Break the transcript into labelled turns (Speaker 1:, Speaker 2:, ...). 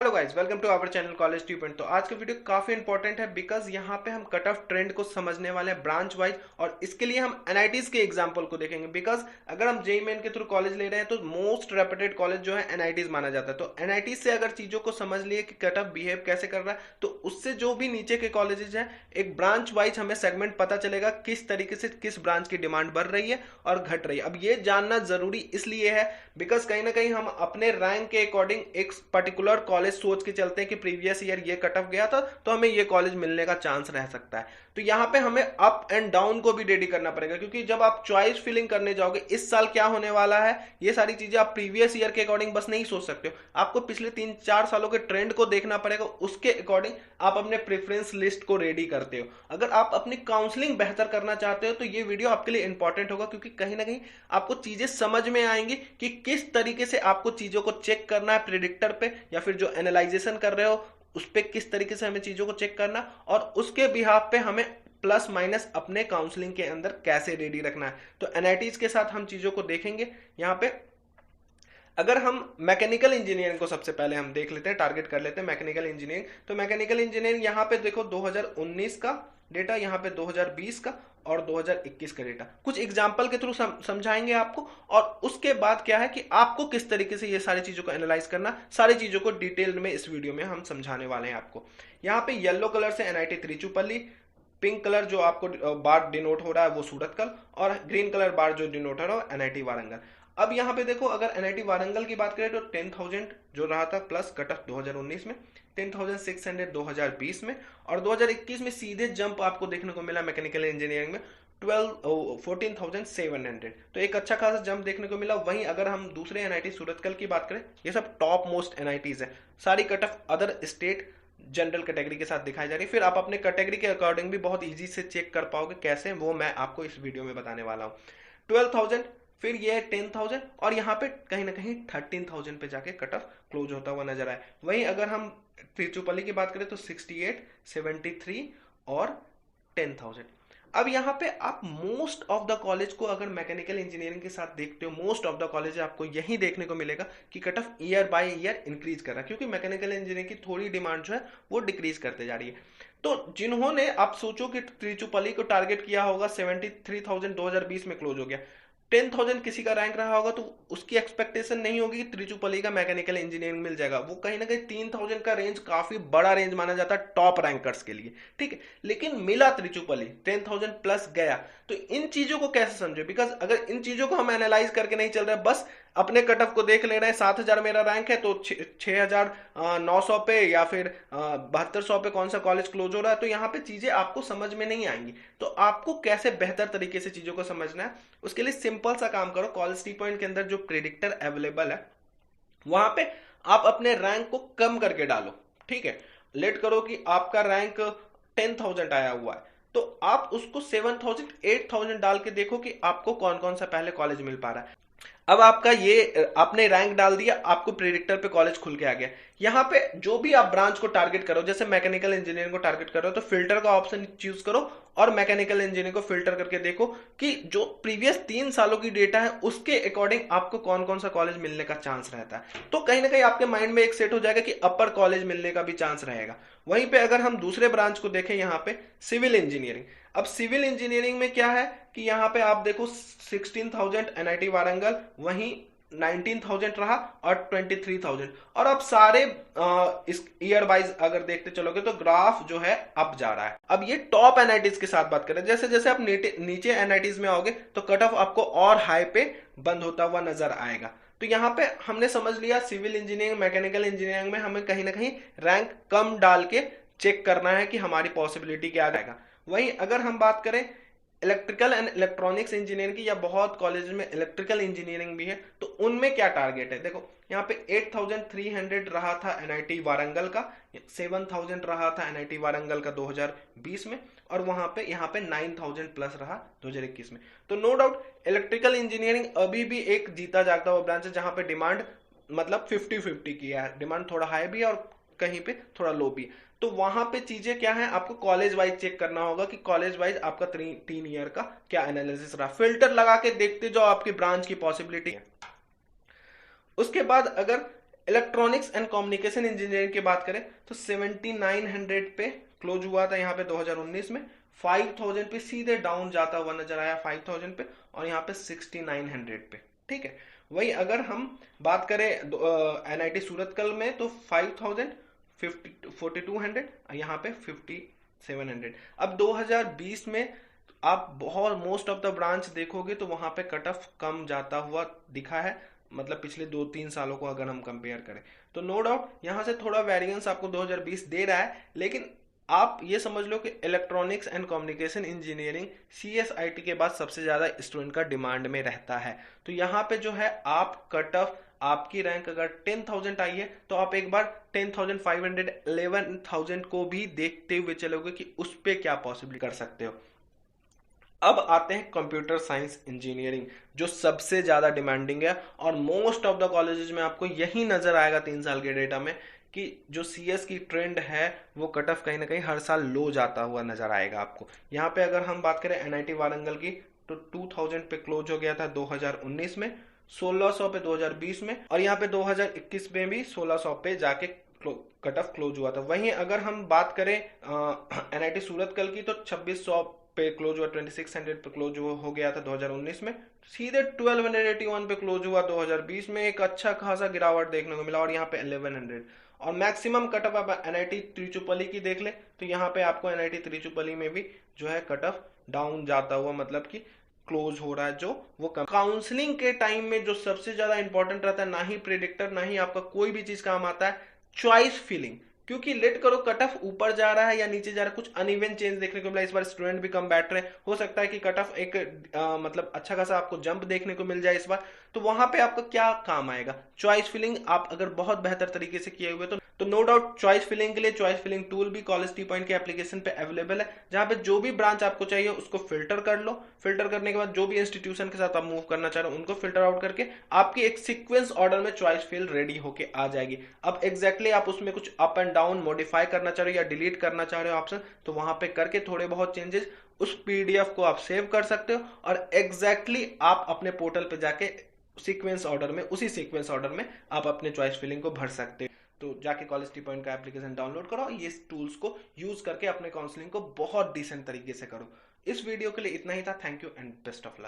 Speaker 1: Hello guys, welcome to our channel College Tube. तो आज का वीडियो काफी इंपॉर्टेंट है बिकॉज यहाँ पे हम कट ऑफ ट्रेंड को समझने वाले हैं ब्रांच वाइज, और इसके लिए हम एनआईटीज के एग्जांपल को देखेंगे। बिकॉज अगर हम जेईई मेन के थ्रू कॉलेज ले रहे हैं तो मोस्ट रेप्यूटेड कॉलेज जो है एनआईटीज माना जाता है। तो एनआईटीज से अगर चीजों को समझ लिए कि कट ऑफ बिहेव कैसे कर रहा है, तो उससे जो भी नीचे के कॉलेजेस हैं एक ब्रांच वाइज हमें सेगमेंट पता चलेगा किस तरीके से किस ब्रांच की डिमांड बढ़ रही है और घट रही है। अब ये जानना जरूरी इसलिए है बिकॉज कहीं ना कहीं हम अपने रैंक के अकॉर्डिंग एक पर्टिकुलर कॉलेज सोच के चलते हैं कि प्रीवियस ईयर ये कट ऑफ गया था तो हमें ये कॉलेज मिलने का चांस रह सकता है। तो यहाँ पे हमें अप एंड डाउन को भी रेडी करना पड़ेगा, क्योंकि जब आप चॉइस फिलिंग करने जाओगे इस साल क्या होने वाला है, ये सारी चीजें आप प्रीवियस ईयर के अकॉर्डिंग बस नहीं सोच सकते हो। आपको पिछले 3-4 सालों के ट्रेंड को देखना पड़ेगा, उसके अकॉर्डिंग आप अपने प्रेफरेंस लिस्ट को रेडी करते हो। अगर आप अपनी काउंसलिंग बेहतर करना चाहते हो तो ये वीडियो आपके लिए इंपॉर्टेंट होगा, क्योंकि कहीं ना कहीं आपको चीजें समझ में आएंगी कि किस तरीके से आपको चीजों को चेक करना है प्रिडिक्टर पे, या फिर जो एनालाइजेशन कर रहे हो उस पर किस तरीके से हमें चीजों को चेक करना, और उसके बिहाफ पे हमें प्लस माइनस अपने काउंसलिंग के अंदर कैसे रेडी रखना है। तो एनआईटीज के साथ हम चीजों को देखेंगे। यहाँ पे अगर हम मैकेनिकल इंजीनियरिंग को सबसे पहले हम देख लेते हैं, टारगेट कर लेते हैं मैकेनिकल इंजीनियरिंग। तो मैकेनिकल इंजीनियरिंग यहाँ पे देखो 2019 का डेटा, यहाँ पे 2020 का और 2021 का डेटा कुछ एग्जाम्पल के थ्रू समझाएंगे आपको, और उसके बाद क्या है कि आपको किस तरीके से ये सारी चीजों को एनालाइज करना, सारी चीजों को डिटेल में इस वीडियो में हम समझाने वाले हैं आपको। यहाँ पे येलो कलर से एनआईटी त्रिचुपल्ली, पिंक कलर जो आपको बार डिनोट हो रहा है वो सूरतकल, और ग्रीन कलर बार जो डिनोट हो रहा है एनआईटी वारंगल। अब यहाँ पे देखो, अगर एनआईटी वारंगल की बात करें तो 10,000 जो रहा था प्लस कट ऑफ 2019 में, 10,600 2020 में, और 2021 में सीधे जंप आपको देखने को मिला मैकेनिकल इंजीनियरिंग में 14,700। तो एक अच्छा खासा जंप देखने को मिला। वहीं अगर हम दूसरे एनआईटी सूरतकल की बात करें, ये सब टॉप मोस्ट एनआईटीज है, सारी cut off other state general category के साथ दिखाई जा रही है। फिर आप अपने कैटेगरी के अकॉर्डिंग भी बहुत इजी से चेक कर पाओगे, कैसे वो मैं आपको इस वीडियो में बताने वाला हूँ। 12,000, फिर ये 10,000, और यहाँ पे कहीं ना कहीं 13,000 पे जाके कट ऑफ क्लोज होता हुआ नजर आए। वहीं अगर हम त्रिचुपल्ली की बात करें तो 68, 73 और 10,000। अब यहाँ पे आप मोस्ट ऑफ द कॉलेज को अगर मैकेनिकल इंजीनियरिंग के साथ देखते हो, मोस्ट ऑफ द कॉलेज आपको यही देखने को मिलेगा कि cut off year by year increase कर रहा है, क्योंकि मैकेनिकल इंजीनियरिंग की थोड़ी डिमांड जो है वो डिक्रीज करते जा रही है। तो जिन्होंने, आप सोचो कि त्रिचुपल्ली को टारगेट किया होगा 73,000 2020 में क्लोज हो गया, 10,000 किसी का रैंक रहा होगा तो उसकी एक्सपेक्टेशन नहीं होगी कि त्रिचुपल्ली का मैकेनिकल इंजीनियरिंग मिल जाएगा। वो कहीं ना कहीं 3,000 का रेंज काफी बड़ा रेंज माना जाता है टॉप रैंकर्स के लिए, ठीक है। लेकिन मिला त्रिचुपल्ली 10,000 प्लस गया। तो इन चीजों को कैसे समझे, बिकॉज अगर इन चीजों को हम एनालाइज करके नहीं चल रहे, बस अपने कट ऑफ को देख ले रहे हैं, 7,000 मेरा रैंक है तो 6,900 पे या फिर 7,200 पे कौन सा कॉलेज क्लोज हो रहा है, तो यहाँ पे चीजें आपको समझ में नहीं आएंगी। तो आपको कैसे बेहतर तरीके से चीजों को समझना है, उसके लिए सिंपल सा काम करो। कॉलेज टी पॉइंट के अंदर जो प्रिडिक्टर अवेलेबल है वहां पे आप अपने रैंक को कम करके डालो, ठीक है। लेट करो कि आपका रैंक 10,000 आया हुआ है, तो आप उसको 7,000 8,000 डाल के देखो कि आपको कौन कौन सा पहले कॉलेज मिल पा रहा है। अब आपका ये आपने रैंक डाल दिया, आपको प्रिडिक्टर पे कॉलेज खुल के आ गया। यहाँ पे जो भी आप ब्रांच को टारगेट करो, जैसे मैकेनिकल इंजीनियरिंग को टारगेट करो तो फिल्टर का ऑप्शन चूज करो, और मैकेनिकल इंजीनियरिंग को फिल्टर करके देखो कि जो प्रीवियस 3 सालों की डेटा है उसके अकॉर्डिंग आपको कौन कौन सा कॉलेज मिलने का चांस रहता है। तो कहीं ना कहीं आपके माइंड में एक सेट हो जाएगा कि अपर कॉलेज मिलने का भी चांस रहेगा। वहीं पे अगर हम दूसरे ब्रांच को देखें, यहाँ पे सिविल इंजीनियरिंग। अब सिविल इंजीनियरिंग में क्या है कि यहाँ पे आप देखो 16,000 एनआईटी वारंगल, वहीं 19,000 रहा और 23,000, और अब सारे इस ईयर वाइज अगर देखते चलोगे तो ग्राफ जो है अप जा रहा है। अब ये टॉप एनआईटीज की साथ बात करें, जैसे जैसे आप नीचे एनआईटीज में आओगे तो कट ऑफ आपको और हाई पे बंद होता हुआ नजर आएगा। तो यहाँ पे हमने समझ लिया सिविल इंजीनियरिंग मैकेनिकल इंजीनियरिंग में हमें कहीं ना कहीं रैंक कम डाल के चेक करना है कि हमारी पॉसिबिलिटी क्या आएगा। वहीं अगर हम बात करें इलेक्ट्रिकल एंड इलेक्ट्रॉनिक्स इंजीनियरिंग की, या बहुत कॉलेज में इलेक्ट्रिकल इंजीनियरिंग भी है, तो उनमें क्या टारगेट है देखो। यहाँ पे 8,300 रहा था एनआईटी वारंगल का, 7,000 रहा था एनआईटी वारंगल का 2020 में, और वहां पे यहाँ पे 9,000 प्लस रहा 2021 में। तो नो डाउट इलेक्ट्रिकल इंजीनियरिंग अभी भी एक जीता जागता हुआ ब्रांच है, जहां पे डिमांड मतलब 50-50 की है, डिमांड थोड़ा हाई भी है और कहीं पे थोड़ा लो भी है। तो वहां पे चीजें क्या है, आपको कॉलेज वाइज चेक करना होगा कि कॉलेज वाइज आपका 3 ईयर का क्या एनालिसिस रहा, फिल्टर लगा के देखते जाओ आपकी ब्रांच की पॉसिबिलिटी है। उसके बाद अगर इलेक्ट्रॉनिक्स एंड कम्युनिकेशन इंजीनियरिंग की बात करें तो 7900 पे क्लोज हुआ था यहाँ पे 2019 में। 5000 पे सीधे डाउन जाता हुआ नजर आया 5000 पे, और यहाँ पे 6900 पे। ठीक है, वही अगर हम बात करें एनआईटी सूरतकल में तो 5000, 4200, यहाँ पे 5700। अब 2020 में आप बहुत मोस्ट ऑफ द ब्रांच देखोगे तो वहां पे कट ऑफ कम जाता हुआ दिखा है, मतलब पिछले 2-3 सालों को अगर हम कंपेयर करें तो नो डाउट यहाँ से थोड़ा वेरिएंस आपको 2020 दे रहा है। लेकिन आप ये समझ लो कि electronics and communication engineering CSIT के बाद सबसे ज्यादा स्टूडेंट का डिमांड में रहता है। तो यहाँ पे जो है आप कट ऑफ, आपकी रैंक अगर 10,000 आई है तो आप एक बार 10,500, 11,000 को भी देखते हुए चलोगे कि उस पे क्या पॉसिबल कर सकते हो। अब आते हैं कंप्यूटर साइंस इंजीनियरिंग, जो सबसे ज्यादा डिमांडिंग है, और मोस्ट ऑफ द कॉलेजेस में आपको यही नजर आएगा 3 साल के डेटा में कि जो सीएस की ट्रेंड है वो कट ऑफ कहीं ना कहीं हर साल लो जाता हुआ नजर आएगा आपको। यहाँ पे अगर हम बात करें एनआईटी वारंगल की तो 2000 पे क्लोज हो गया था 2019 में, 1600 पे 2020 में, और यहाँ पे 2021 में भी 1600 पे जाके कट ऑफ क्लोज हुआ था। वहीं अगर हम बात करें एनआईटी सूरतकल की तो 2600 पे क्लोज हुआ, 2600 पे क्लोज हो गया था 2019 में, सीधे 1281 पे क्लोज हुआ 2020 में। एक अच्छा खासा गिरावट देखने को मिला, और यहाँ पे 1100। और मैक्सिमम कट ऑफ आप एनआईटी त्रिचुपली की देख ले तो यहाँ पे आपको एनआईटी त्रिचुपली में भी जो है कट ऑफ डाउन जाता हुआ, मतलब कि क्लोज हो रहा है जो वो कम। काउंसलिंग के टाइम में जो सबसे ज्यादा इंपॉर्टेंट रहता है, ना ही प्रिडिक्टर ना ही आपका कोई भी चीज काम आता है, चॉइस फिलिंग। क्योंकि लेट करो कट ऑफ ऊपर जा रहा है या नीचे जा रहा है, कुछ अनइवन चेंज देखने को मिला, इस बार स्टूडेंट भी कम बैठ रहे हैं, हो सकता है कि कट ऑफ एक मतलब अच्छा खासा आपको जंप देखने को मिल जाए इस बार। तो वहां पे आपका क्या काम आएगा, चॉइस फिलिंग। आप अगर बहुत बेहतर तरीके से किए हुए तो नो डाउट चॉइस फिलिंग के लिए चॉइस फिलिंग टूल भी कॉलेज टी पॉइंट के एप्लीकेशन पे अवेलेबल है, जहां पे जो भी ब्रांच आपको चाहिए उसको फिल्टर कर लो। फिल्टर करने के बाद जो भी इंस्टीट्यूशन के साथ आप मूव करना चाह रहे हो उनको फिल्टर आउट करके आपकी एक सीक्वेंस ऑर्डर में चॉइस फिल रेडी होके आ जाएगी। अब एग्जैक्टली आप उसमें कुछ अप एंड डाउन मॉडिफाई करना चाह रहे हो या डिलीट करना चाह रहे हो ऑप्शन, तो वहां पे करके थोड़े बहुत चेंजेस उस पीडीएफ को आप सेव कर सकते हो, और एग्जैक्टली आप अपने पोर्टल पे जाके सीक्वेंस ऑर्डर में, उसी सीक्वेंस ऑर्डर में आप अपने चॉइस फिलिंग को भर सकते हो। तो जाके कॉलेज टी पॉइंट का एप्लीकेशन डाउनलोड करो, ये टूल्स को यूज करके अपने काउंसलिंग को बहुत डिसेंट तरीके से करो। इस वीडियो के लिए इतना ही था। Thank you and best of luck.